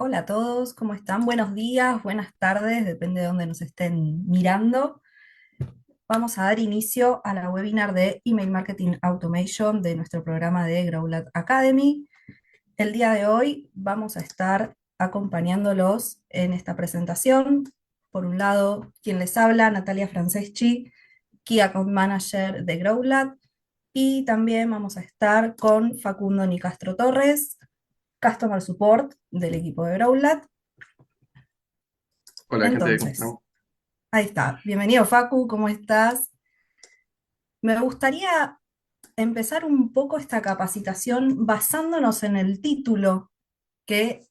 Hola a todos, ¿cómo están? Buenos días, buenas tardes, depende de dónde nos estén mirando. Vamos a dar inicio a la webinar de Email Marketing Automation de nuestro programa de Growlat Academy. El día de hoy vamos a estar acompañándolos en esta presentación. Por un lado, quien les habla, Natalia Franceschi, Key Account Manager de Growlat, y también vamos a estar con Facundo Nicastro Torres, Customer Support del equipo de Growlat. Hola, gente, ¿cómo Entonces, estamos? ahí está. Bienvenido, Facu, ¿cómo estás? Me gustaría empezar un poco esta capacitación basándonos en el título que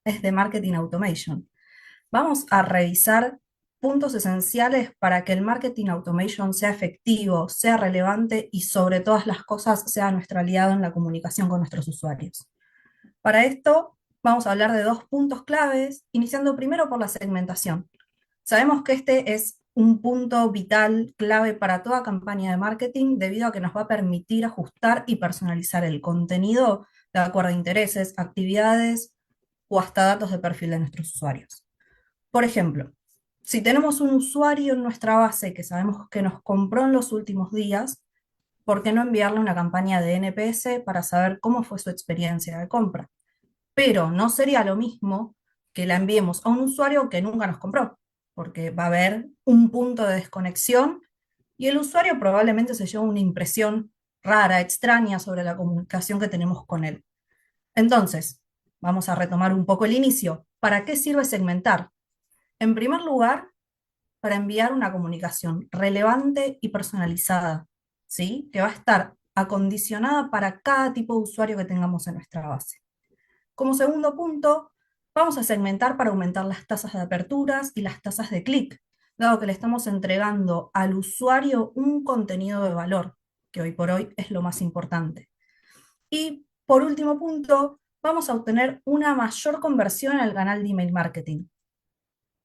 es de Marketing Automation. Vamos a revisar puntos esenciales para que el Marketing Automation sea efectivo, sea relevante y sobre todas las cosas sea nuestro aliado en la comunicación con nuestros usuarios. Para esto, vamos a hablar de dos puntos claves, iniciando primero por la segmentación. Sabemos que este es un punto vital, clave para toda campaña de marketing, debido a que nos va a permitir ajustar y personalizar el contenido de acuerdo a intereses, actividades o hasta datos de perfil de nuestros usuarios. Por ejemplo, si tenemos un usuario en nuestra base que sabemos que nos compró en los últimos días, ¿por qué no enviarle una campaña de NPS para saber cómo fue su experiencia de compra? Pero no sería lo mismo que la enviemos a un usuario que nunca nos compró, porque va a haber un punto de desconexión y el usuario probablemente se lleva una impresión rara, extraña sobre la comunicación que tenemos con él. Entonces, vamos a retomar un poco el inicio. ¿Para qué sirve segmentar? En primer lugar, para enviar una comunicación relevante y personalizada, ¿sí? Que va a estar acondicionada para cada tipo de usuario que tengamos en nuestra base. Como segundo punto, vamos a segmentar para aumentar las tasas de aperturas y las tasas de clic, dado que le estamos entregando al usuario un contenido de valor, que hoy por hoy es lo más importante. Y por último punto, vamos a obtener una mayor conversión en el canal de email marketing.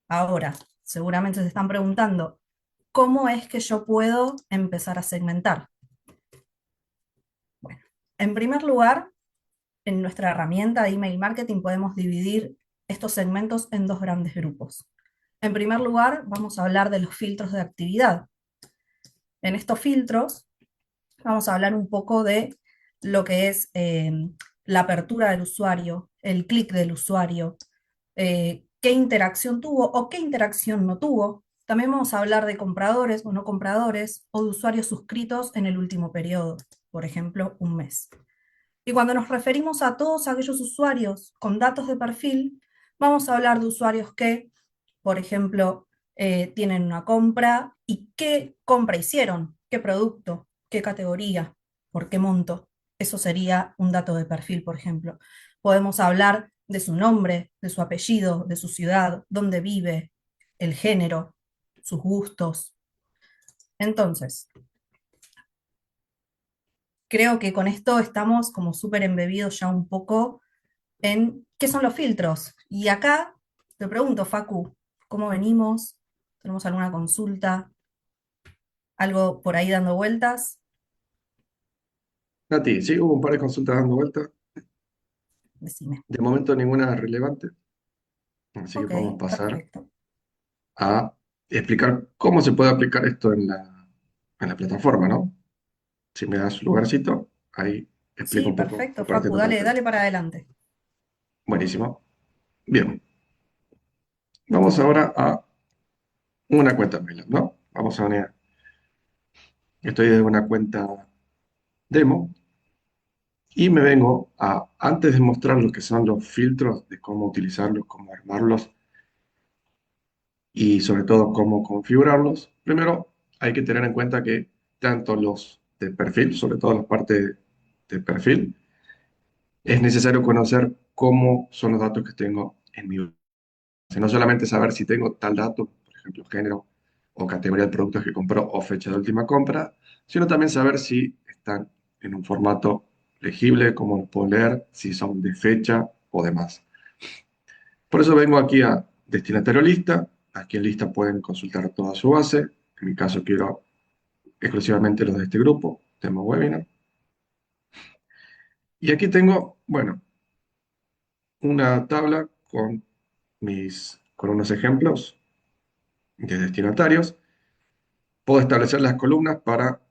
Ahora, seguramente se están preguntando, ¿cómo es que yo puedo empezar a segmentar? Bueno, en primer lugar, en nuestra herramienta de email marketing podemos dividir estos segmentos en dos grandes grupos. En primer lugar, vamos a hablar de los filtros de actividad. En estos filtros vamos a hablar un poco de lo que es la apertura del usuario, el clic del usuario, qué interacción tuvo o qué interacción no tuvo. También vamos a hablar de compradores o no compradores o de usuarios suscritos en el último periodo, por ejemplo, un mes. Y cuando nos referimos a todos aquellos usuarios con datos de perfil, vamos a hablar de usuarios que, por ejemplo, tienen una compra y qué compra hicieron, qué producto, qué categoría, por qué monto. Eso sería un dato de perfil, por ejemplo. Podemos hablar de su nombre, de su apellido, de su ciudad, dónde vive, el género, sus gustos. Entonces, creo que con esto estamos como súper embebidos ya un poco en qué son los filtros. Y acá te pregunto, Facu, ¿cómo venimos? ¿Tenemos alguna consulta? ¿Algo por ahí dando vueltas? Nati, sí, hubo un par de consultas dando vueltas. Decime. De momento ninguna relevante, así que Ok, podemos pasar perfecto. a explicar cómo se puede aplicar esto en la plataforma, ¿no? Si me das lugarcito, ahí explico Sí, un poco perfecto, compartiendo Facu, dale, pantalla. dale para adelante. Buenísimo. Bien, vamos ahora a una cuenta mail, ¿no? Vamos a unir. Estoy desde una cuenta demo y me vengo a, antes de mostrar lo que son los filtros, de cómo utilizarlos, cómo armarlos, y sobre todo cómo configurarlos. Primero, hay que tener en cuenta que tanto los de perfil, sobre todo las partes de perfil, es necesario conocer cómo son los datos que tengo en mi base. No solamente saber si tengo tal dato, por ejemplo, género o categoría de productos que compró o fecha de última compra, sino también saber si están en un formato legible, cómo lo puedo leer, si son de fecha o demás. Por eso vengo aquí a destinatario lista. Aquí en lista pueden consultar toda su base. En mi caso quiero exclusivamente los de este grupo, tema webinar. Y aquí tengo, bueno, una tabla con unos ejemplos de destinatarios. Puedo establecer las columnas para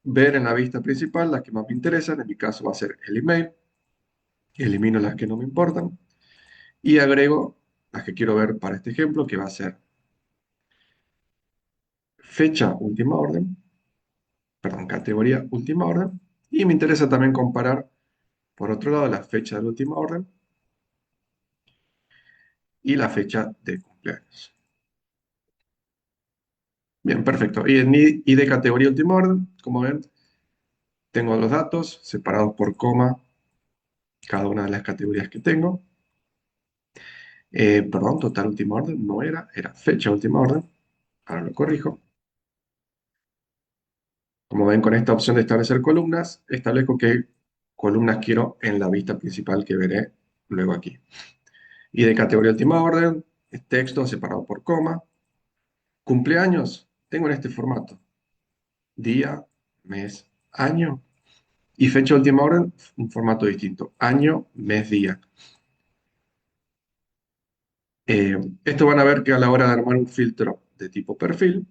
ver en la vista principal las que más me interesan. En mi caso va a ser el email. Elimino las que no me importan y agrego las que quiero ver para este ejemplo, que va a ser fecha última orden, perdón, categoría última orden. Y me interesa también comparar, por otro lado, la fecha de la última orden y la fecha de cumpleaños. Bien, perfecto. Y de categoría última orden, como ven, tengo los datos separados por coma, cada una de las categorías que tengo. Perdón, total última orden no era, era fecha última orden. Ahora lo corrijo. Como ven, con esta opción de establecer columnas, establezco qué columnas quiero en la vista principal que veré luego aquí. Y de categoría última orden, texto separado por coma. Cumpleaños, tengo en este formato. Día, mes, año. Y fecha última orden, un formato distinto. Año, mes, día. Esto van a ver que a la hora de armar un filtro de tipo perfil,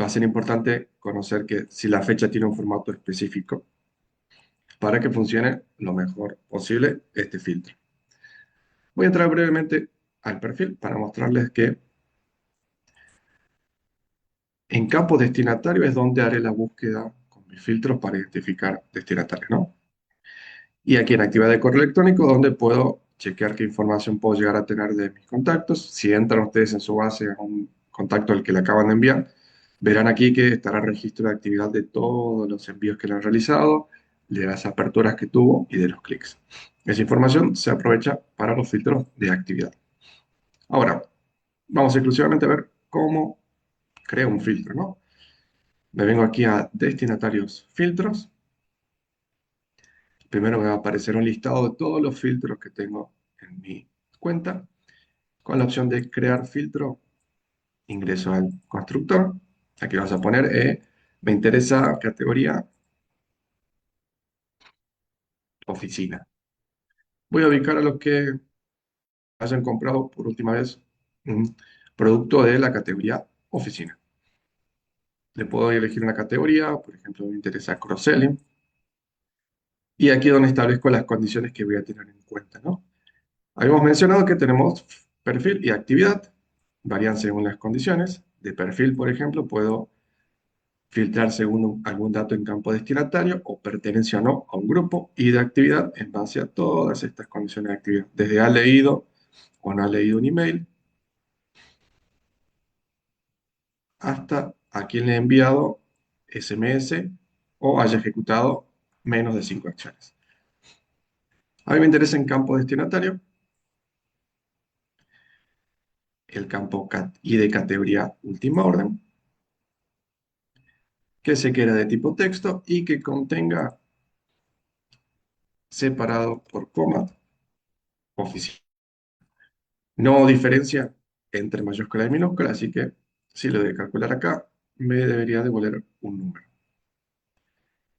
va a ser importante conocer que si la fecha tiene un formato específico para que funcione lo mejor posible este filtro. Voy a entrar brevemente al perfil para mostrarles que en campo destinatario es donde haré la búsqueda con mis filtros para identificar destinatarios, ¿no? Y aquí en actividad de correo electrónico, donde puedo chequear qué información puedo llegar a tener de mis contactos. Si entran ustedes en su base a un contacto al que le acaban de enviar, verán aquí que estará el registro de actividad de todos los envíos que le han realizado, de las aperturas que tuvo y de los clics. Esa información se aprovecha para los filtros de actividad. Ahora, vamos exclusivamente a ver cómo creo un filtro, ¿no? Me vengo aquí a destinatarios filtros. Primero me va a aparecer un listado de todos los filtros que tengo en mi cuenta. Con la opción de crear filtro, ingreso al constructor. Aquí vamos a poner, me interesa categoría oficina. Voy a ubicar a los que hayan comprado por última vez un producto de la categoría oficina. Le puedo elegir una categoría, por ejemplo, me interesa cross-selling. Y aquí es donde establezco las condiciones que voy a tener en cuenta, ¿no? Habíamos mencionado que tenemos perfil y actividad, varían según las condiciones. De perfil, por ejemplo, puedo filtrar según algún dato en campo destinatario o pertenencia o no a un grupo, y de actividad en base a todas estas condiciones de actividad, desde ha leído o no ha leído un email hasta a quien le he enviado SMS o haya ejecutado menos de 5 acciones. A mí me interesa en campo destinatario el campo y de categoría última orden, que se quiera de tipo texto y que contenga separado por coma oficina. No diferencia entre mayúscula y minúscula, así que si lo de calcular acá, me debería devolver un número.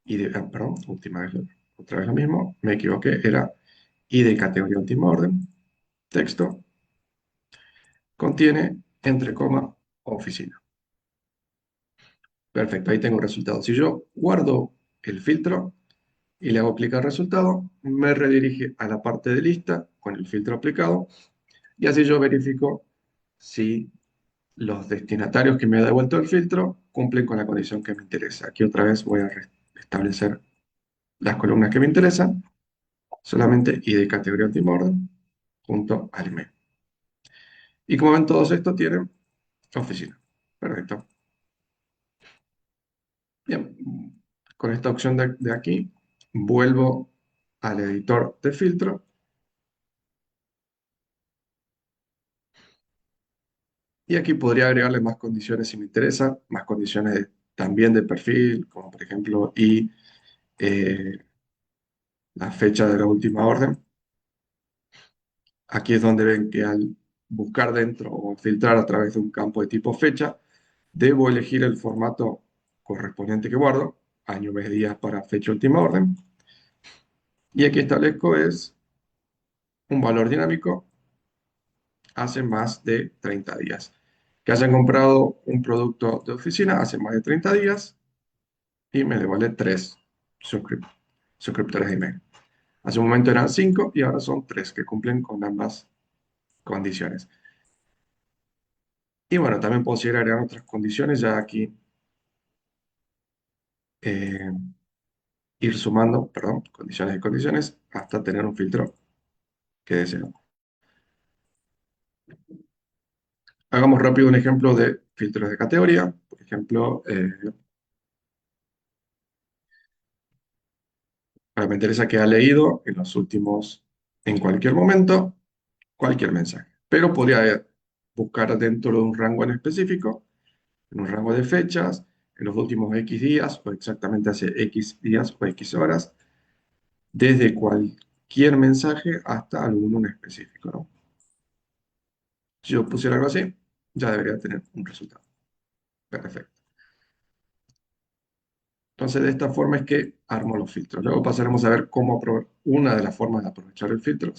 Y de, perdón, última vez, otra vez lo mismo, me equivoqué, era y de categoría última orden, texto, contiene entre coma oficina. Perfecto, ahí tengo el resultado. Si yo guardo el filtro y le hago clic al resultado, me redirige a la parte de lista con el filtro aplicado y así yo verifico si los destinatarios que me ha devuelto el filtro cumplen con la condición que me interesa. Aquí otra vez voy a establecer las columnas que me interesan, solamente y de categoría última orden, junto al email. Y como ven, todos estos tienen oficina. Perfecto. Bien, con esta opción de aquí, vuelvo al editor de filtro. Y aquí podría agregarle más condiciones si me interesa, más condiciones también de perfil, como por ejemplo, y eh, la fecha de la última orden. Aquí es donde ven que al buscar dentro o filtrar a través de un campo de tipo fecha, debo elegir el formato correspondiente que guardo, año, mes, día para fecha última orden. Y aquí establezco es un valor dinámico hace más de 30 días. Que hayan comprado un producto de oficina hace más de 30 días y me le vale 3 suscriptores de email. Hace un momento eran 5 y ahora son 3 que cumplen con ambas condiciones. Y bueno, también puedo seguir agregando otras condiciones, ya aquí eh, ir sumando, perdón, condiciones y condiciones hasta tener un filtro que deseo. Hagamos rápido un ejemplo de filtros de categoría. Por ejemplo, me interesa que ha leído en los últimos, en cualquier momento, cualquier mensaje. Pero podría buscar dentro de un rango en específico, en un rango de fechas, en los últimos X días o exactamente hace X días o X horas, desde cualquier mensaje hasta alguno en específico, ¿no? Si yo pusiera algo así, ya debería tener un resultado. Perfecto. Entonces, de esta forma es que armo los filtros. Luego pasaremos a ver cómo una de las formas de aprovechar el filtro.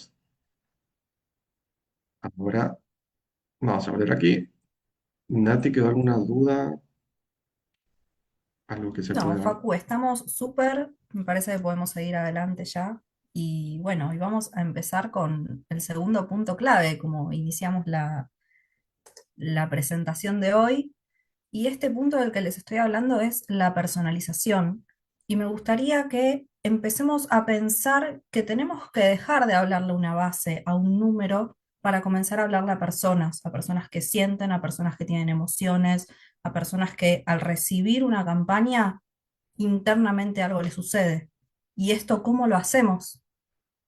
Ahora vamos a ver aquí. Nati, ¿quedó alguna duda? Algo que se No, pueda... Facu, estamos súper, me parece que podemos seguir adelante ya. Y bueno, y vamos a empezar con el segundo punto clave, como iniciamos la presentación de hoy. Y este punto del que les estoy hablando es la personalización. Y me gustaría que empecemos a pensar que tenemos que dejar de hablarle a una base, a un número, para comenzar a hablarle a personas que sienten, a personas que tienen emociones, a personas que al recibir una campaña internamente algo le sucede. ¿Y esto cómo lo hacemos?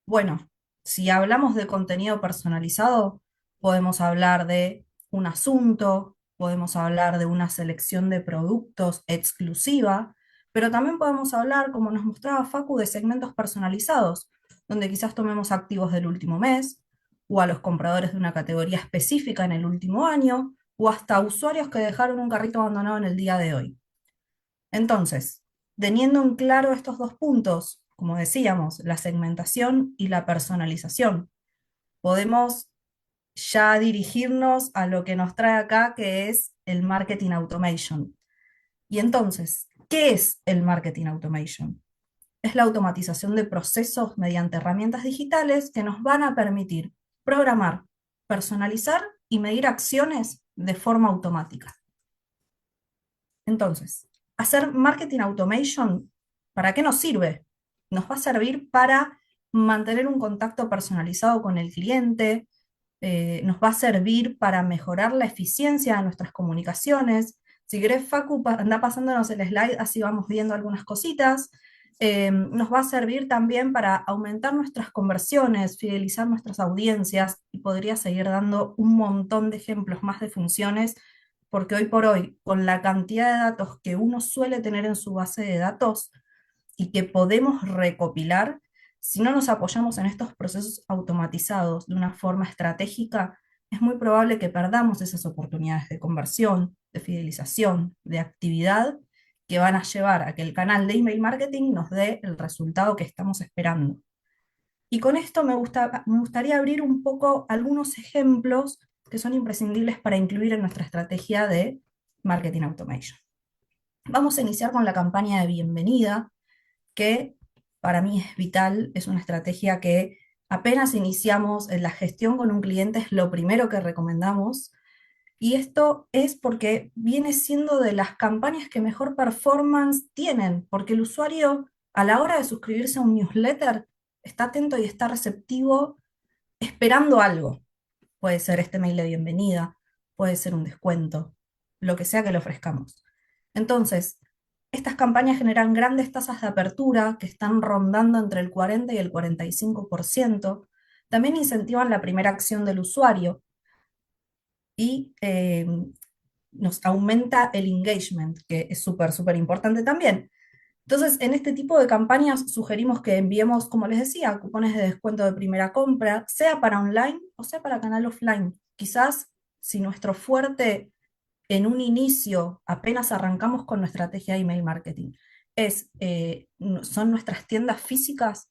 Bueno, si hablamos de contenido personalizado, podemos hablar de un asunto, podemos hablar de una selección de productos exclusiva, pero también podemos hablar, como nos mostraba Facu, de segmentos personalizados, donde quizás tomemos activos del último mes, o a los compradores de una categoría específica en el último año, o hasta usuarios que dejaron un carrito abandonado en el día de hoy. Entonces, teniendo en claro estos dos puntos, como decíamos, la segmentación y la personalización, podemos ya dirigirnos a lo que nos trae acá, que es el marketing automation. Y entonces, ¿qué es el marketing automation? Es la automatización de procesos mediante herramientas digitales que nos van a permitir programar, personalizar y medir acciones de forma automática. Entonces, hacer marketing automation, ¿para qué nos sirve? Nos va a servir para mantener un contacto personalizado con el cliente, nos va a servir para mejorar la eficiencia de nuestras comunicaciones. Si querés, Facu, anda pasándonos el slide, así vamos viendo algunas cositas. Nos va a servir también para aumentar nuestras conversiones, fidelizar nuestras audiencias y podría seguir dando un montón de ejemplos más de funciones, porque hoy por hoy, con la cantidad de datos que uno suele tener en su base de datos y que podemos recopilar, si no nos apoyamos en estos procesos automatizados de una forma estratégica, es muy probable que perdamos esas oportunidades de conversión, de fidelización, de actividad que van a llevar a que el canal de email marketing nos dé el resultado que estamos esperando. Y con esto me gustaría abrir un poco algunos ejemplos que son imprescindibles para incluir en nuestra estrategia de marketing automation. Vamos a iniciar con la campaña de bienvenida, que para mí es vital, es una estrategia que apenas iniciamos en la gestión con un cliente, es lo primero que recomendamos. Y esto es porque viene siendo de las campañas que mejor performance tienen, porque el usuario a la hora de suscribirse a un newsletter está atento y está receptivo esperando algo. Puede ser este mail de bienvenida, puede ser un descuento, lo que sea que le ofrezcamos. Entonces, estas campañas generan grandes tasas de apertura que están rondando entre el 40 y el 45%. También incentivan la primera acción del usuario y nos aumenta el engagement, que es súper, súper importante también. Entonces, en este tipo de campañas sugerimos que enviemos, como les decía, cupones de descuento de primera compra, sea para online o sea para canal offline. Quizás si nuestro fuerte en un inicio, apenas arrancamos con nuestra estrategia de email marketing, son nuestras tiendas físicas,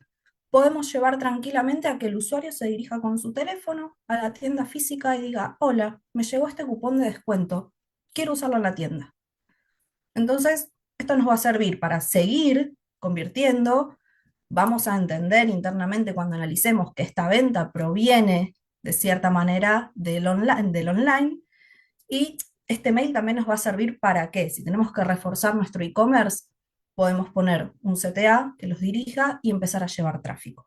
podemos llevar tranquilamente a que el usuario se dirija con su teléfono a la tienda física y diga, hola, me llegó este cupón de descuento, quiero usarlo en la tienda. Entonces, esto nos va a servir para seguir convirtiendo. Vamos a entender internamente cuando analicemos que esta venta proviene de cierta manera del online, y este mail también nos va a servir para que, si tenemos que reforzar nuestro e-commerce, podemos poner un CTA que los dirija y empezar a llevar tráfico.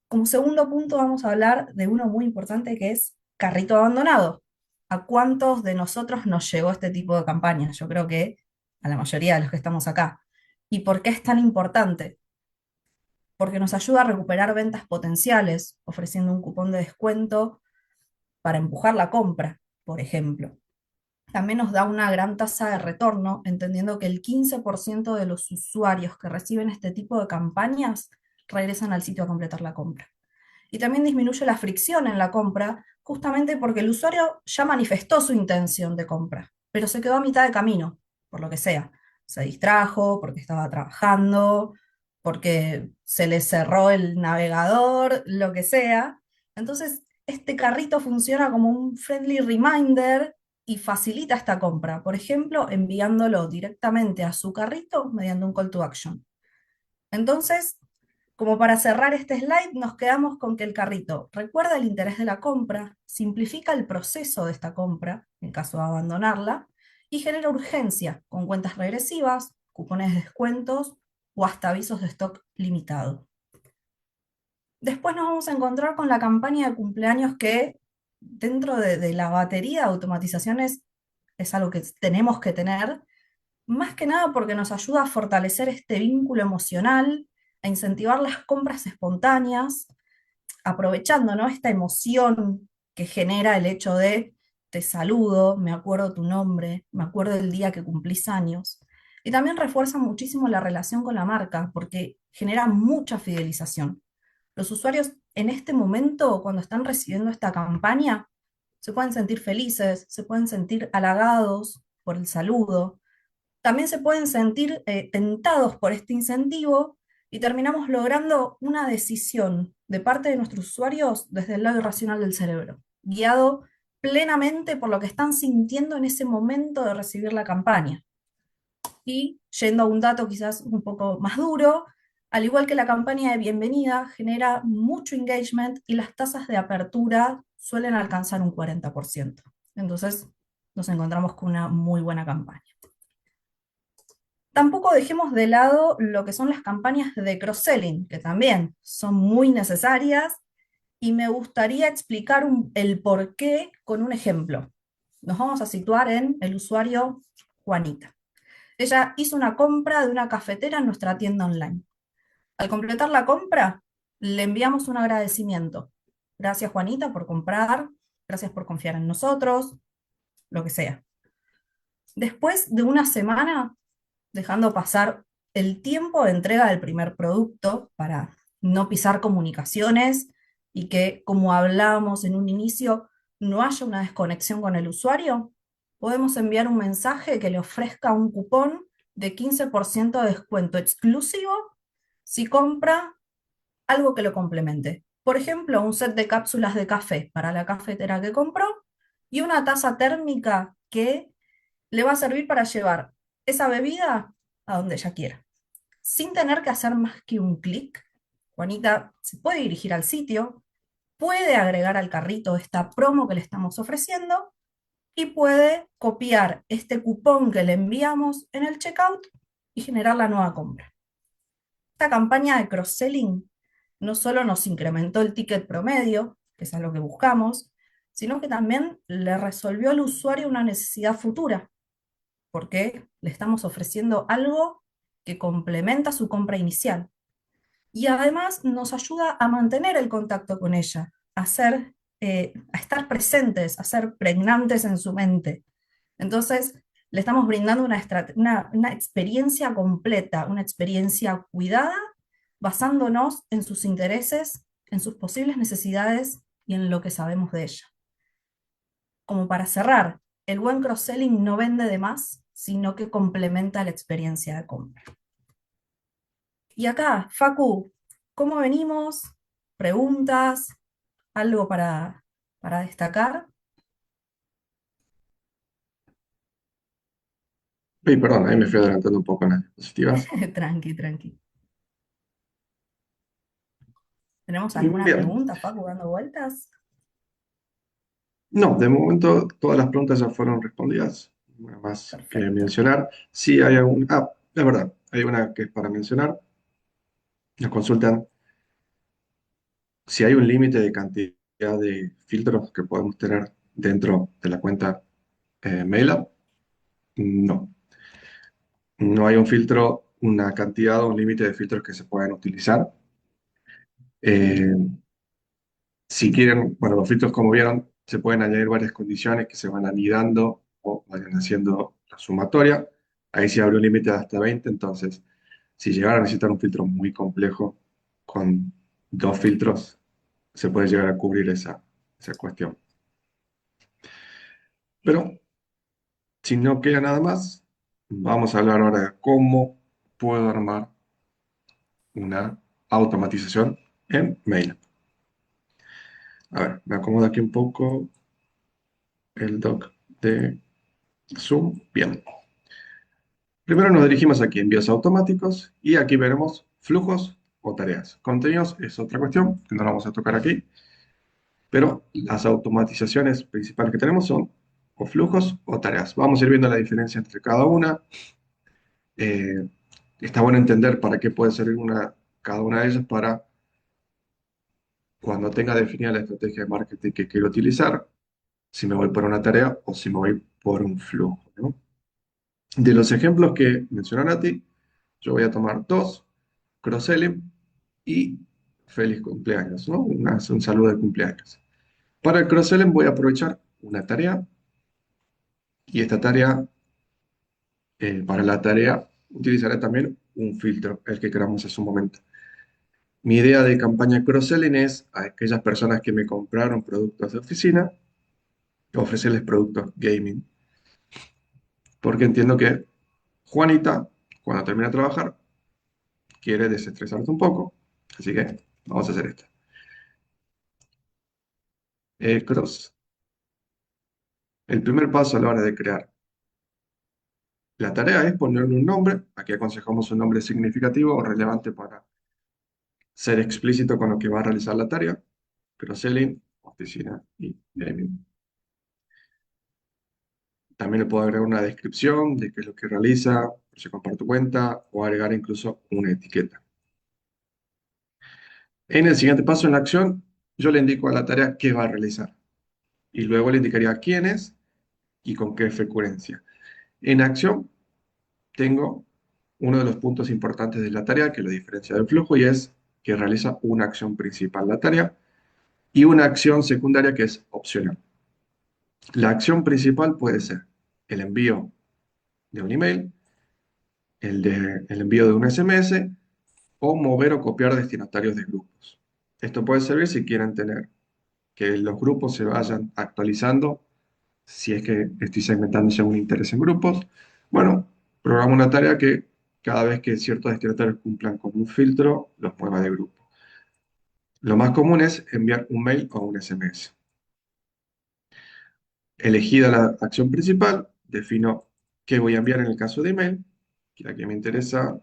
Como segundo punto vamos a hablar de uno muy importante que es carrito abandonado. ¿A cuántos de nosotros nos llegó este tipo de campaña? Yo creo que a la mayoría de los que estamos acá. ¿Y por qué es tan importante? Porque nos ayuda a recuperar ventas potenciales, ofreciendo un cupón de descuento para empujar la compra, por ejemplo. También nos da una gran tasa de retorno, entendiendo que el 15% de los usuarios que reciben este tipo de campañas regresan al sitio a completar la compra. Y también disminuye la fricción en la compra, justamente porque el usuario ya manifestó su intención de compra, pero se quedó a mitad de camino, por lo que sea. Se distrajo, porque estaba trabajando, porque se le cerró el navegador, lo que sea. Entonces, este carrito funciona como un friendly reminder y facilita esta compra, por ejemplo, enviándolo directamente a su carrito mediante un call to action. Entonces, como para cerrar este slide, nos quedamos con que el carrito recuerda el interés de la compra, simplifica el proceso de esta compra, en caso de abandonarla, y genera urgencia con cuentas regresivas, cupones de descuentos o hasta avisos de stock limitado. Después nos vamos a encontrar con la campaña de cumpleaños que dentro de la batería de automatizaciones es algo que tenemos que tener, más que nada porque nos ayuda a fortalecer este vínculo emocional, a incentivar las compras espontáneas, aprovechando, ¿no?, esta emoción que genera el hecho de te saludo, me acuerdo tu nombre, me acuerdo del día que cumplís años. Y también refuerza muchísimo la relación con la marca porque genera mucha fidelización. Los usuarios en este momento, cuando están recibiendo esta campaña, se pueden sentir felices, se pueden sentir halagados por el saludo, también se pueden sentir tentados por este incentivo y terminamos logrando una decisión de parte de nuestros usuarios desde el lado irracional del cerebro, guiado plenamente por lo que están sintiendo en ese momento de recibir la campaña. Y yendo a un dato quizás un poco más duro, al igual que la campaña de bienvenida, genera mucho engagement y las tasas de apertura suelen alcanzar un 40%. Entonces, nos encontramos con una muy buena campaña. Tampoco dejemos de lado lo que son las campañas de cross-selling, que también son muy necesarias, y me gustaría explicar el por qué con un ejemplo. Nos vamos a situar en el usuario Juanita. Ella hizo una compra de una cafetera en nuestra tienda online. Al completar la compra, le enviamos un agradecimiento. Gracias, Juanita, por comprar, gracias por confiar en nosotros, lo que sea. Después de una semana, dejando pasar el tiempo de entrega del primer producto para no pisar comunicaciones y que, como hablábamos en un inicio, no haya una desconexión con el usuario, podemos enviar un mensaje que le ofrezca un cupón de 15% de descuento exclusivo si compra algo que lo complemente. Por ejemplo, un set de cápsulas de café para la cafetera que compró y una taza térmica que le va a servir para llevar esa bebida a donde ella quiera. Sin tener que hacer más que un clic, Juanita se puede dirigir al sitio, puede agregar al carrito esta promo que le estamos ofreciendo y puede copiar este cupón que le enviamos en el checkout y generar la nueva compra. Esta campaña de cross-selling no solo nos incrementó el ticket promedio, que es algo que buscamos, sino que también le resolvió al usuario una necesidad futura, porque le estamos ofreciendo algo que complementa su compra inicial. Y además nos ayuda a mantener el contacto con ella, a estar presentes, a ser pregnantes en su mente. Entonces, le estamos brindando una experiencia completa, una experiencia cuidada, basándonos en sus intereses, en sus posibles necesidades y en lo que sabemos de ella. Como para cerrar, el buen cross-selling no vende de más, sino que complementa la experiencia de compra. Y acá, Facu, ¿Cómo venimos? ¿Preguntas? ¿Algo para destacar? Uy, perdón, ahí me fui adelantando un poco en las diapositivas. Tranqui, tranqui. ¿Tenemos Y alguna bien, pregunta, Facu, dando vueltas? no, de momento todas las preguntas ya fueron respondidas. Nada más que Perfecto. mencionar. Sí hay algún... Ah, es verdad, hay una que es para mencionar. Nos consultan si hay un límite de cantidad de filtros que podemos tener dentro de la cuenta MailUp. No, no hay un filtro, una cantidad o un límite de filtros que se puedan utilizar. Eh, si quieren, bueno, los filtros como vieron, se pueden añadir varias condiciones que se van anidando o vayan haciendo la sumatoria. Ahí se abre un límite de hasta 20, entonces si llegaran a necesitar un filtro muy complejo, con dos filtros se puede llegar a cubrir esa cuestión. Pero si no queda nada más, vamos a hablar ahora de cómo puedo armar una automatización en Mail. A ver, me acomodo aquí un poco el doc de Zoom. Bien. Primero nos dirigimos aquí, envíos automáticos, y aquí veremos flujos o tareas. Contenidos es otra cuestión que no la vamos a tocar aquí, pero las automatizaciones principales que tenemos son o flujos o tareas. Vamos a ir viendo la diferencia entre cada una. Eh, Está bueno entender para qué puede servir cada una de ellas para cuando tenga definida la estrategia de marketing que quiero utilizar, si me voy por una tarea o si me voy por un flujo, ¿no? De los ejemplos que mencionó Nati, yo voy a tomar dos, cross-selling y feliz cumpleaños, ¿no? Un saludo de cumpleaños. Para el cross-selling voy a aprovechar una tarea y esta tarea, para la tarea, utilizaré también un filtro, el que creamos en su momento. Mi idea de campaña cross-selling es a aquellas personas que me compraron productos de oficina, ofrecerles productos gaming, porque entiendo que Juanita, cuando termine de trabajar, quiere desestresarse un poco, así que vamos a hacer esto. Cross. El primer paso a la hora de crear la tarea es ponerle un nombre. Aquí aconsejamos un nombre significativo o relevante para ser explícito con lo que va a realizar la tarea. Cross-selling, oficina y gaming. También le puedo agregar una descripción de qué es lo que realiza, si comparto cuenta, o agregar incluso una etiqueta. En el siguiente paso, en la acción, yo le indico a la tarea qué va a realizar. Y luego le indicaría quién es y con qué frecuencia. En acción, tengo uno de los puntos importantes de la tarea que lo diferencia del flujo y es que realiza una acción principal la tarea y una acción secundaria que es opcional. La acción principal puede ser el envío de un email, el envío de un SMS o mover o copiar destinatarios de grupos. Esto puede servir si quieren tener que los grupos se vayan actualizando, si es que estoy segmentando según interés en grupos. Bueno, programo una tarea que cada vez que ciertos destinatarios cumplan con un filtro, los mueva de grupo. Lo más común es enviar un mail o un SMS. Elegida la acción principal, defino qué voy a enviar en el caso de email, que aquí me interesa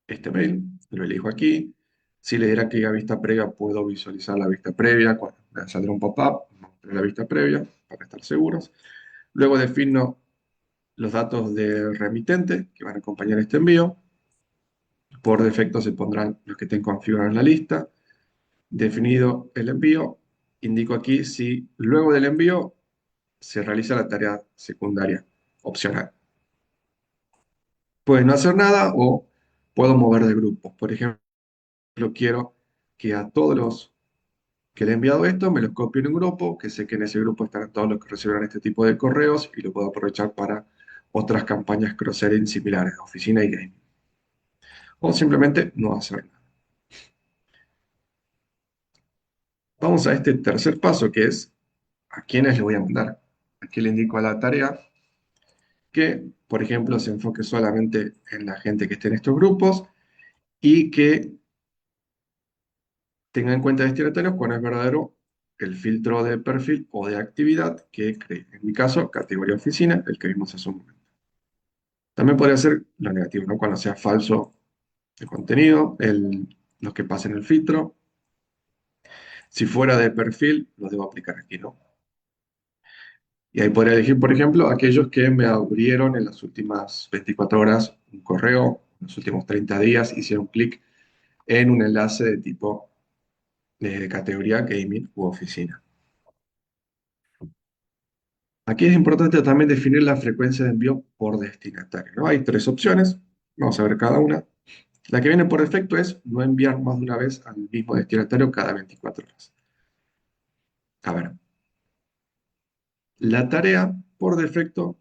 este mail, lo elijo aquí. Si le diera que a vista previa, puedo visualizar la vista previa, cuando me saldrá un pop-up, mostraré la vista previa para estar seguros. Luego defino los datos del remitente que van a acompañar este envío. Por defecto se pondrán los que tengo configurados en la lista. Definido el envío, indico aquí si luego del envío se realiza la tarea secundaria, opcional. Puede no hacer nada o puedo mover de grupos. Por ejemplo, quiero que a todos los que le he enviado esto me los copie en un grupo, que sé que en ese grupo estarán todos los que recibirán este tipo de correos y lo puedo aprovechar para otras campañas cross-selling similares, oficina y game. O simplemente no hacer nada. Vamos a este tercer paso que es a quiénes le voy a mandar. Aquí le indico a la tarea que por ejemplo, se enfoque solamente en la gente que esté en estos grupos y que tenga en cuenta destinatarios cuando es verdadero el filtro de perfil o de actividad que cree. En mi caso, categoría oficina, el que vimos hace un momento. También podría ser lo negativo, ¿no? Cuando sea falso el contenido, los que pasen el filtro. Si fuera de perfil, lo debo aplicar aquí, ¿no? Y ahí podría elegir, por ejemplo, aquellos que me abrieron en las últimas 24 horas un correo, en los últimos 30 días, hicieron clic en un enlace de tipo de categoría gaming u oficina. Aquí es importante también definir la frecuencia de envío por destinatario, ¿no? Hay tres opciones, vamos a ver cada una. La que viene por defecto es no enviar más de una vez al mismo destinatario cada 24 horas. A ver, la tarea por defecto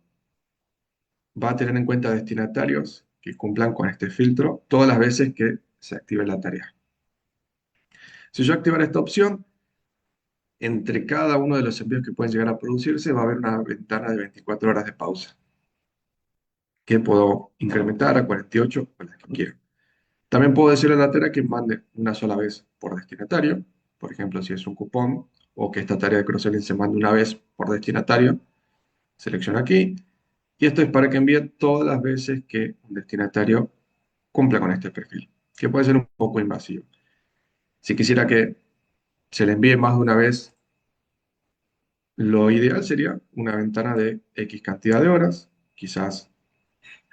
va a tener en cuenta destinatarios que cumplan con este filtro todas las veces que se active la tarea. Si yo activara esta opción, entre cada uno de los envíos que pueden llegar a producirse va a haber una ventana de 24 horas de pausa, que puedo incrementar a 48 o las que quiero. También puedo decirle a la tarea que mande una sola vez por destinatario, por ejemplo, si es un cupón, o que esta tarea de cross-selling se mande una vez por destinatario, selecciono aquí, y esto es para que envíe todas las veces que un destinatario cumpla con este perfil, que puede ser un poco invasivo. Si quisiera que se le envíe más de una vez, lo ideal sería una ventana de X cantidad de horas, quizás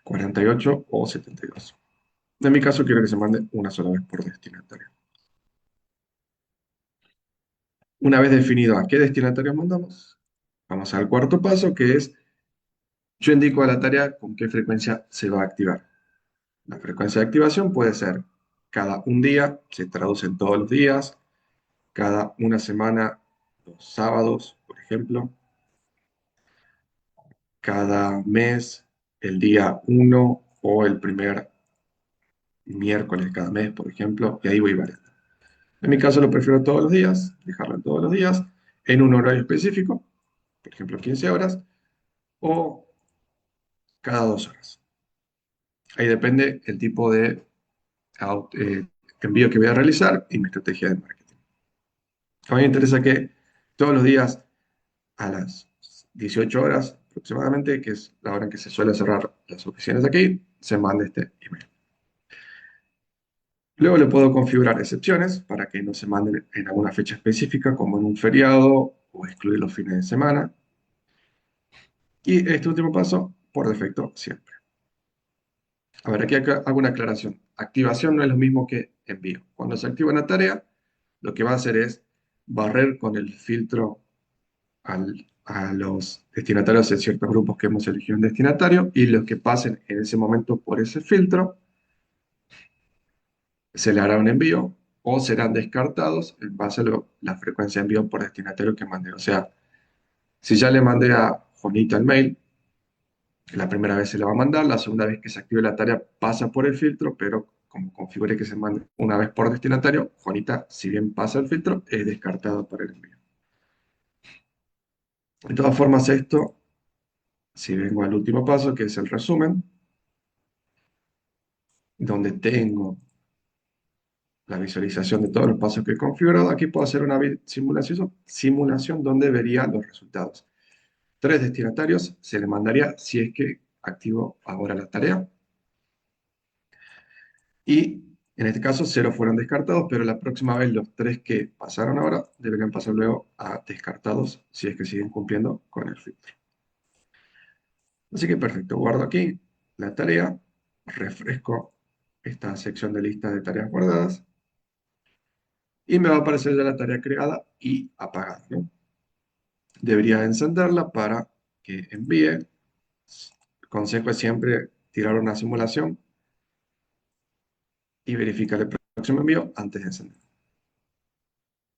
48 o 72. En mi caso, quiero que se mande una sola vez por destinatario. Una vez definido a qué destinatario mandamos, vamos al cuarto paso, que es yo indico a la tarea con qué frecuencia se va a activar. La frecuencia de activación puede ser cada un día, se traduce en todos los días, cada una semana, los sábados, por ejemplo, cada mes, el día uno o el primer miércoles de cada mes, por ejemplo, y ahí voy variando. En mi caso lo prefiero todos los días, dejarlo en todos los días, en un horario específico, por ejemplo 15 horas, o cada 2 horas. Ahí depende el tipo de envío que voy a realizar y mi estrategia de marketing. A mí me interesa que todos los días a las 18 horas aproximadamente, que es la hora en que se suele cerrar las oficinas aquí, se mande este email. Luego le puedo configurar excepciones para que no se manden en alguna fecha específica, como en un feriado o excluir los fines de semana. Y este último paso, por defecto, siempre. A ver, aquí hago una aclaración. Activación no es lo mismo que envío. Cuando se activa una tarea, lo que va a hacer es barrer con el filtro a los destinatarios de ciertos grupos que hemos elegido en destinatario y los que pasen en ese momento por ese filtro se le hará un envío o serán descartados en base a la frecuencia de envío por destinatario que mandé. O sea, si ya le mandé a Juanita el mail, la primera vez se le va a mandar, la segunda vez que se active la tarea pasa por el filtro, pero como configure que se mande una vez por destinatario, Juanita, si bien pasa el filtro, es descartada para el envío. De todas formas, esto, si vengo al último paso, que es el resumen, donde tengo la visualización de todos los pasos que he configurado, aquí puedo hacer una simulación donde vería los resultados. 3 destinatarios se le mandaría si es que activo ahora la tarea. Y en este caso, 0 fueron descartados, pero la próxima vez los 3 que pasaron ahora deberían pasar luego a descartados si es que siguen cumpliendo con el filtro. Así que perfecto, guardo aquí la tarea, refresco esta sección de lista de tareas guardadas y me va a aparecer ya la tarea creada y apagada, ¿no? Debería encenderla para que envíe. El consejo es siempre tirar una simulación y verificar el próximo envío antes de encender.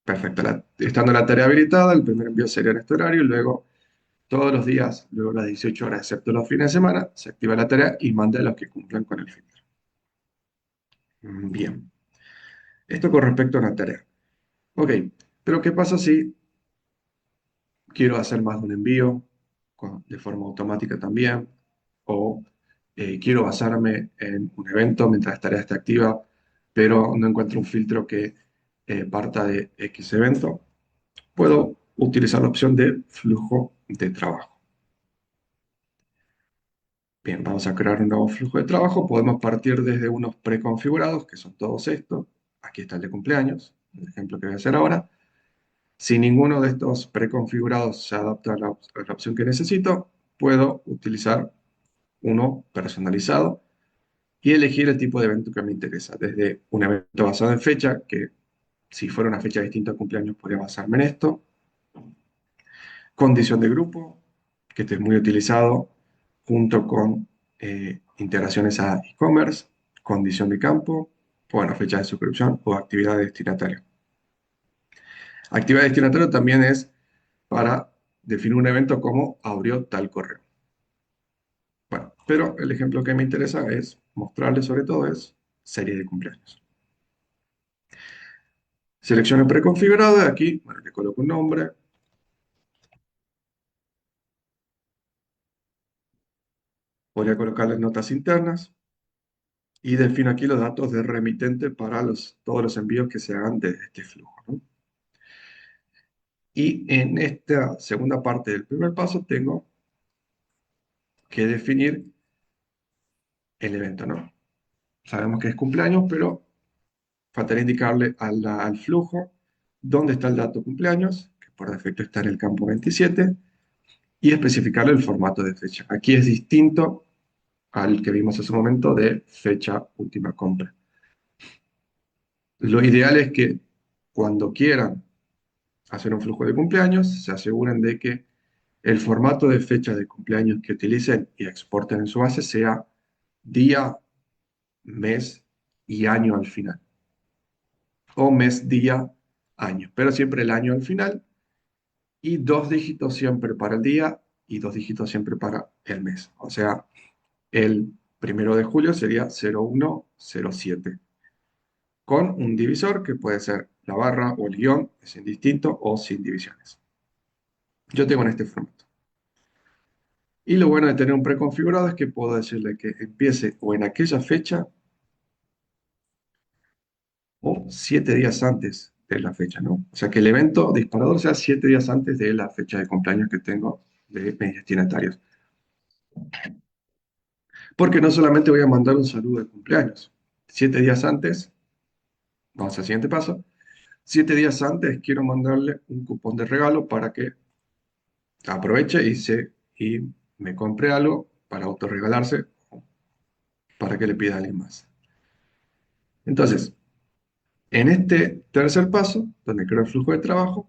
Perfecto, estando la tarea habilitada, el primer envío sería en este horario y luego todos los días, luego las 18 horas, excepto los fines de semana, se activa la tarea y manda a los que cumplan con el filtro. Bien, esto con respecto a una tarea. Ok, pero ¿qué pasa si quiero hacer más de un envío de forma automática también? O quiero basarme en un evento mientras la tarea esté activa, pero no encuentro un filtro que parta de X evento, puedo utilizar la opción de flujo de trabajo. Bien, vamos a crear un nuevo flujo de trabajo. Podemos partir desde unos preconfigurados, que son todos estos. Aquí está el de cumpleaños, el ejemplo que voy a hacer ahora. Si ninguno de estos preconfigurados se adapta a la opción que necesito, puedo utilizar uno personalizado y elegir el tipo de evento que me interesa. Desde un evento basado en fecha, que si fuera una fecha distinta al cumpleaños, podría basarme en esto. Condición de grupo, que este es muy utilizado junto con integraciones a e-commerce, condición de campo, bueno, fecha de suscripción o actividad de destinatario. Actividad de destinatario también es para definir un evento como abrió tal correo. Bueno, pero el ejemplo que me interesa es mostrarles sobre todo es serie de cumpleaños. Selecciono preconfigurado y aquí, bueno, le coloco un nombre, podría colocarles notas internas y defino aquí los datos de remitente para todos los envíos que se hagan de este flujo, ¿no? Y en esta segunda parte del primer paso tengo que definir el evento, ¿no? Sabemos que es cumpleaños, pero faltaría indicarle al flujo dónde está el dato cumpleaños, que por defecto está en el campo 27, y especificarle el formato de fecha. Aquí es distinto al que vimos hace un momento de fecha última compra. Lo ideal es que cuando quieran hacer un flujo de cumpleaños, se aseguren de que el formato de fecha de cumpleaños que utilicen y exporten en su base sea día, mes y año al final. O mes, día, año. Pero siempre el año al final y dos dígitos siempre para el día y dos dígitos siempre para el mes. O sea, el 1 de julio sería 0107 con un divisor que puede ser la barra o el guión, es indistinto, o sin divisiones. Yo tengo en este formato. Y lo bueno de tener un preconfigurado es que puedo decirle que empiece o en aquella fecha o 7 días antes de la fecha, ¿no? O sea, que el evento disparador sea 7 días antes de la fecha de cumpleaños que tengo de mis destinatarios. Porque no solamente voy a mandar un saludo de cumpleaños. 7 días antes, vamos al siguiente paso, 7 días antes quiero mandarle un cupón de regalo para que aproveche y me compre algo para autorregalarse, para que le pida a alguien más. Entonces, en este tercer paso, donde creo el flujo de trabajo,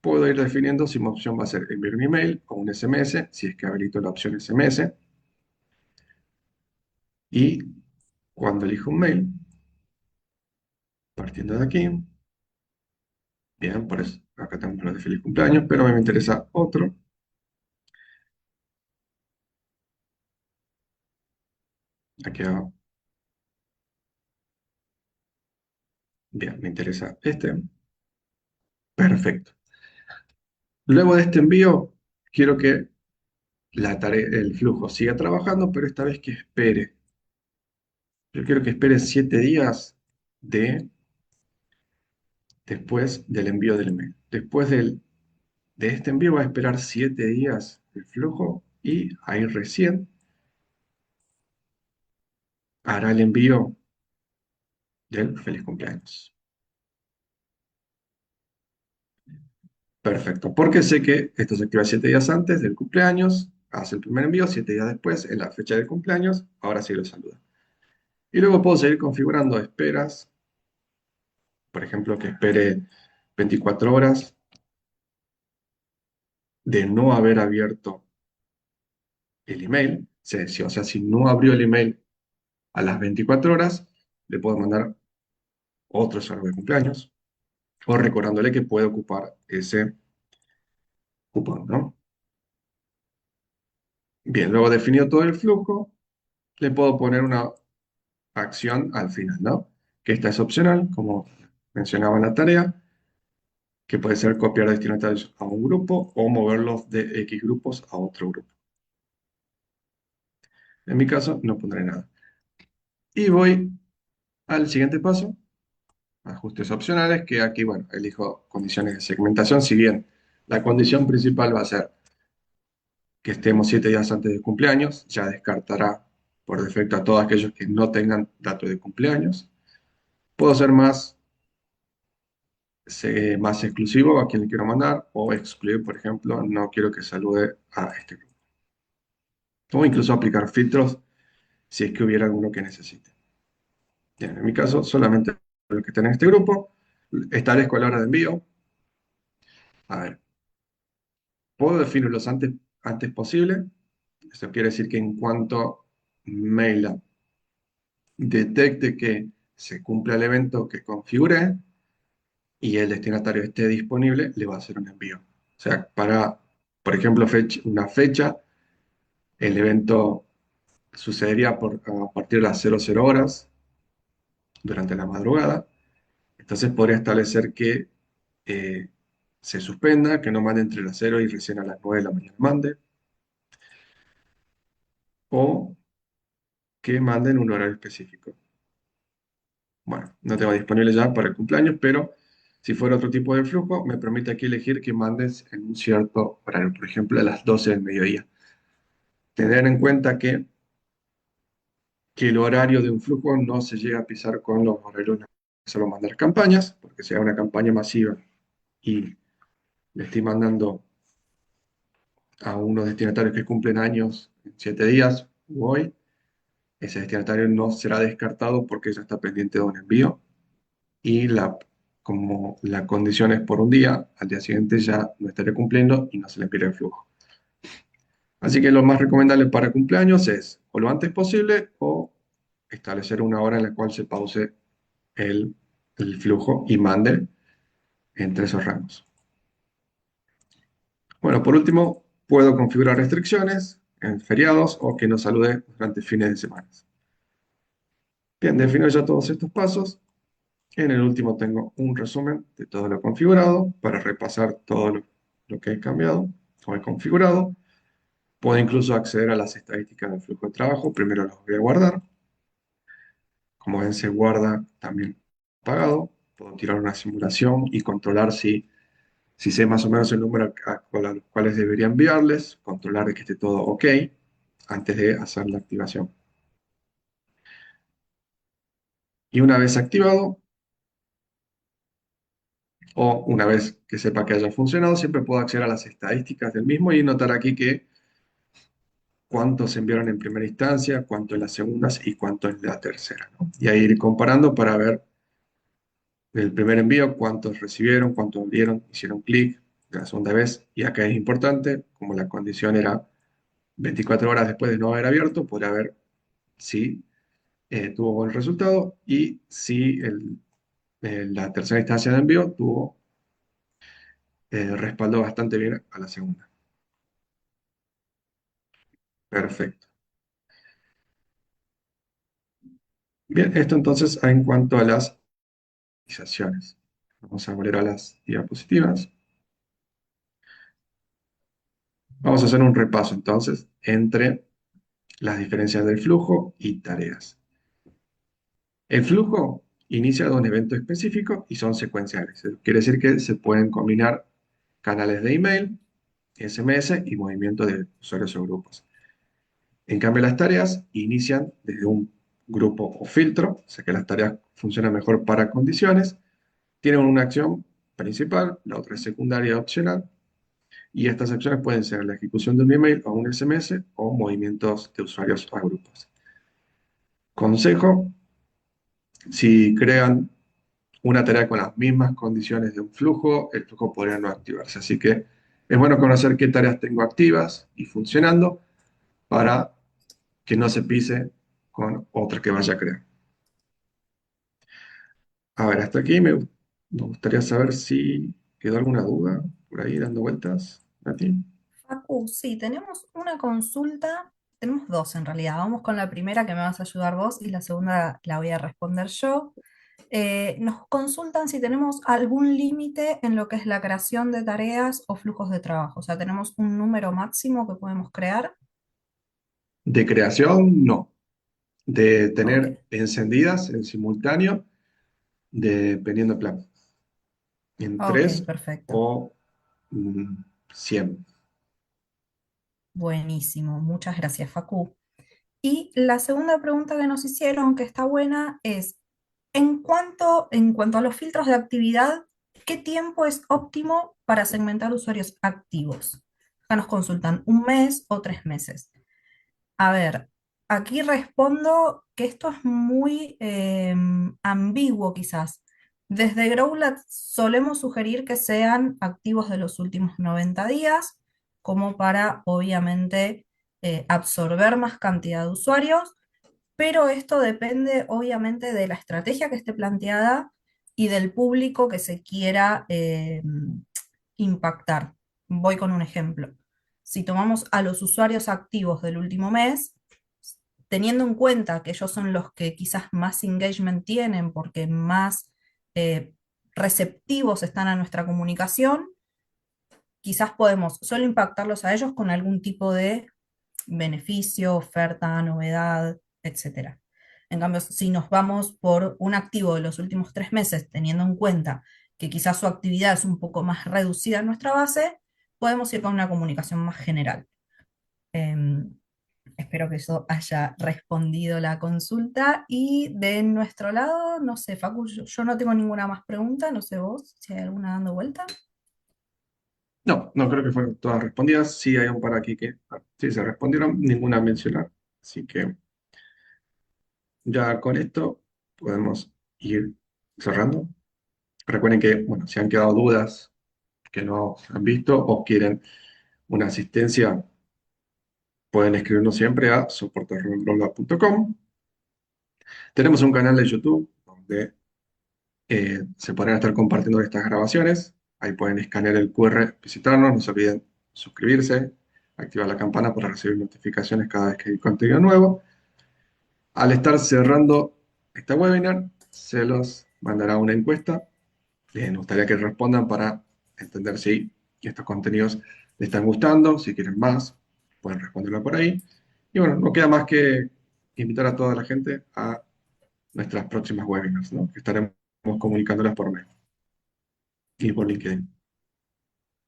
puedo ir definiendo si mi opción va a ser enviar un email o un SMS, si es que habilito la opción SMS. Y cuando elijo un mail, partiendo de aquí, bien, por eso acá tenemos los de feliz cumpleaños, pero a mí me interesa otro. Aquí abajo, bien, me interesa este. Perfecto. Luego de este envío, quiero que la tarea, el flujo siga trabajando, pero esta vez que espere. Yo quiero que espere 7 días después del envío del email. De este envío va a esperar 7 días el flujo y ahí recién hará el envío del feliz cumpleaños. Perfecto, porque sé que esto se activa 7 días antes del cumpleaños, hace el primer envío, 7 días después, en la fecha del cumpleaños, ahora sí lo saluda. Y luego puedo seguir configurando esperas, por ejemplo, que espere 24 horas de no haber abierto el email. O sea, si no abrió el email a las 24 horas, le puedo mandar otro saludo de cumpleaños o recordándole que puede ocupar ese cupón, ¿no? Bien, luego definido todo el flujo, le puedo poner una acción al final, ¿no? Que esta es opcional, como mencionaba en la tarea, que puede ser copiar destinatarios a un grupo o moverlos de X grupos a otro grupo. En mi caso, no pondré nada. Y voy al siguiente paso, ajustes opcionales, que aquí, bueno, elijo condiciones de segmentación, si bien la condición principal va a ser que estemos 7 días antes del cumpleaños, ya descartará por defecto a todos aquellos que no tengan dato de cumpleaños. Puedo ser más exclusivo a quien le quiero mandar o excluir, por ejemplo, no quiero que salude a este grupo. O incluso aplicar filtros si es que hubiera alguno que necesite. Bien, en mi caso, solamente los que estén en este grupo, establezco la hora de envío. A ver, puedo definirlos antes posible. Eso quiere decir que en cuanto Mail detecte que se cumple el evento que configure y el destinatario esté disponible, le va a hacer un envío. O sea, para, por ejemplo, una fecha, el evento sucedería a partir de las 00 horas durante la madrugada. Entonces podría establecer que eh, se suspenda, que no mande entre las 0 y recién a las 9 de la mañana mande, o que mande en un horario específico. Bueno, no tengo disponible ya para el cumpleaños, pero si fuera otro tipo de flujo, me permite aquí elegir que mandes en un cierto horario, por ejemplo, a las 12 del mediodía. Tener en cuenta que el horario de un flujo no se llega a pisar con los horarios de solo mandar campañas, porque sea una campaña masiva y le estoy mandando a unos destinatarios que cumplen años en 7 días u hoy, ese destinatario no será descartado porque ya está pendiente de un envío y como la condición es por un día, al día siguiente ya no estaré cumpliendo y no se le enviará el flujo. Así que lo más recomendable para cumpleaños es o lo antes posible o establecer una hora en la cual se pause el, el flujo y mande entre esos rangos. Bueno, por último, puedo configurar restricciones en feriados o que no salude durante fines de semana. Bien, defino ya todos estos pasos. En el último tengo un resumen de todo lo configurado para repasar todo lo que he cambiado o he configurado. Puedo incluso acceder a las estadísticas del flujo de trabajo. Primero las voy a guardar. Como ven, se guarda también pagado. Puedo tirar una simulación y controlar si sé más o menos el número a los cuales debería enviarles, controlar de que esté todo ok antes de hacer la activación. Y una vez activado, o una vez que sepa que haya funcionado, siempre puedo acceder a las estadísticas del mismo y notar aquí que cuántos se enviaron en primera instancia, cuánto en las segundas y cuánto en la tercera, ¿no? Y ahí ir comparando para ver el primer envío, cuántos recibieron, cuántos abrieron, hicieron clic la segunda vez. Y acá es importante, como la condición era 24 horas después de no haber abierto, podrá ver si tuvo buen resultado y si la tercera instancia de envío tuvo respaldo bastante bien a la segunda. Perfecto. Bien, esto entonces en cuanto a las visualizaciones. Vamos a volver a las diapositivas. Vamos a hacer un repaso entonces entre las diferencias del flujo y tareas. El flujo inicia de un evento específico y son secuenciales. Quiere decir que se pueden combinar canales de email, SMS y movimiento de usuarios o grupos. En cambio, las tareas inician desde un grupo o filtro, o sea que las tareas funcionan mejor para condiciones, tienen una acción principal, la otra es secundaria opcional, y estas acciones pueden ser la ejecución de un email o un SMS o movimientos de usuarios a grupos. Consejo, si crean una tarea con las mismas condiciones de un flujo, el flujo podría no activarse. Así que es bueno conocer qué tareas tengo activas y funcionando para que no se pise con otra que vaya a crear. A ver, hasta aquí me gustaría saber si quedó alguna duda por ahí dando vueltas. ¿A ti? Facu, sí, tenemos una consulta, tenemos dos en realidad. Vamos con la primera que me vas a ayudar vos y la segunda la voy a responder yo. Nos consultan si tenemos algún límite en lo que es la creación de tareas o flujos de trabajo. O sea, tenemos un número máximo que podemos crear. De creación, no. De Ok, tener encendidas en simultáneo, dependiendo del plan, en ok, 3 perfecto. o 100. Buenísimo, muchas gracias, Facu. Y la segunda pregunta que nos hicieron, que está buena, es, en cuanto a los filtros de actividad, ¿qué tiempo es óptimo para segmentar usuarios activos? Acá nos consultan 1 mes o 3 meses. A ver, aquí respondo que esto es muy ambiguo quizás. Desde Growlat solemos sugerir que sean activos de los últimos 90 días, como para obviamente absorber más cantidad de usuarios, pero esto depende obviamente de la estrategia que esté planteada y del público que se quiera impactar. Voy con un ejemplo. Si tomamos a los usuarios activos del último mes, teniendo en cuenta que ellos son los que quizás más engagement tienen porque más eh, receptivos están a nuestra comunicación, quizás podemos solo impactarlos a ellos con algún tipo de beneficio, oferta, novedad, etcétera. En cambio, si nos vamos por un activo de los últimos 3 meses, teniendo en cuenta que quizás su actividad es un poco más reducida en nuestra base, podemos ir con una comunicación más general. Em, Espero que eso haya respondido la consulta. Y de nuestro lado, no sé, Facu, yo no tengo ninguna más pregunta, no sé vos, si hay alguna dando vuelta. No, no creo que fueron todas respondidas. Sí, hay un par aquí que sí se respondieron, ninguna mencionar. Así que ya con esto podemos ir cerrando. Recuerden que, bueno, si han quedado dudas que no han visto o quieren una asistencia, pueden escribirnos siempre a soporte@rola.com. Tenemos un canal de YouTube donde se podrán estar compartiendo estas grabaciones. Ahí pueden escanear el QR, visitarnos. No se olviden suscribirse, activar la campana para recibir notificaciones cada vez que hay contenido nuevo. Al estar cerrando esta webinar, se los mandará una encuesta. Nos gustaría que respondan para entender si estos contenidos les están gustando, si quieren más, pueden responderlo por ahí. Y bueno, no queda más que invitar a toda la gente a nuestras próximas webinars, ¿no? Que estaremos comunicándolas por mail y por LinkedIn.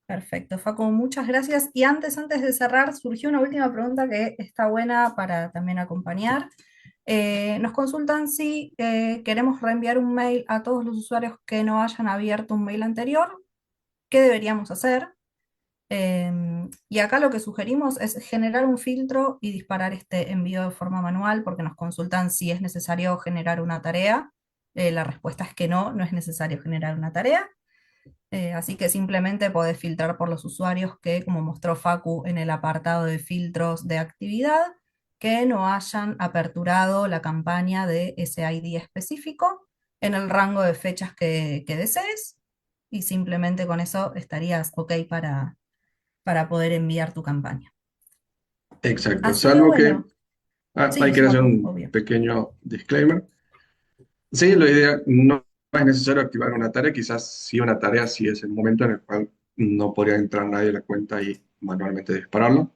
Perfecto, Facu, muchas gracias. Y antes de cerrar, surgió una última pregunta que está buena para también acompañar. Nos consultan si queremos reenviar un mail a todos los usuarios que no hayan abierto un mail anterior. ¿Qué deberíamos hacer? Y acá lo que sugerimos es generar un filtro y disparar este envío de forma manual porque nos consultan si es necesario generar una tarea. La respuesta es que no, no es necesario generar una tarea. Así que simplemente podés filtrar por los usuarios que, como mostró Facu en el apartado de filtros de actividad, que no hayan aperturado la campaña de ese ID específico en el rango de fechas que desees. Y simplemente con eso estarías ok para poder enviar tu campaña. Exacto, Así que salvo que bueno, sí, hay que hacer Facu, un obvio. pequeño disclaimer. Sí, la idea no es necesario activar una tarea, quizás sí una tarea si es el momento en el cual no podría entrar nadie a la cuenta y manualmente dispararlo.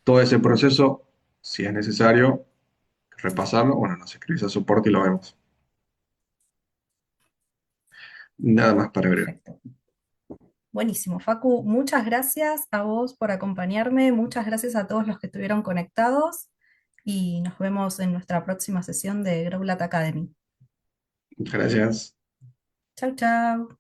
Todo ese proceso, si es necesario repasarlo, bueno, nos escribís a soporte y lo vemos. Nada más para agregar. Perfecto. Buenísimo, Facu, muchas gracias a vos por acompañarme, muchas gracias a todos los que estuvieron conectados y nos vemos en nuestra próxima sesión de Growlat Academy. Muchas gracias. Chau, chau.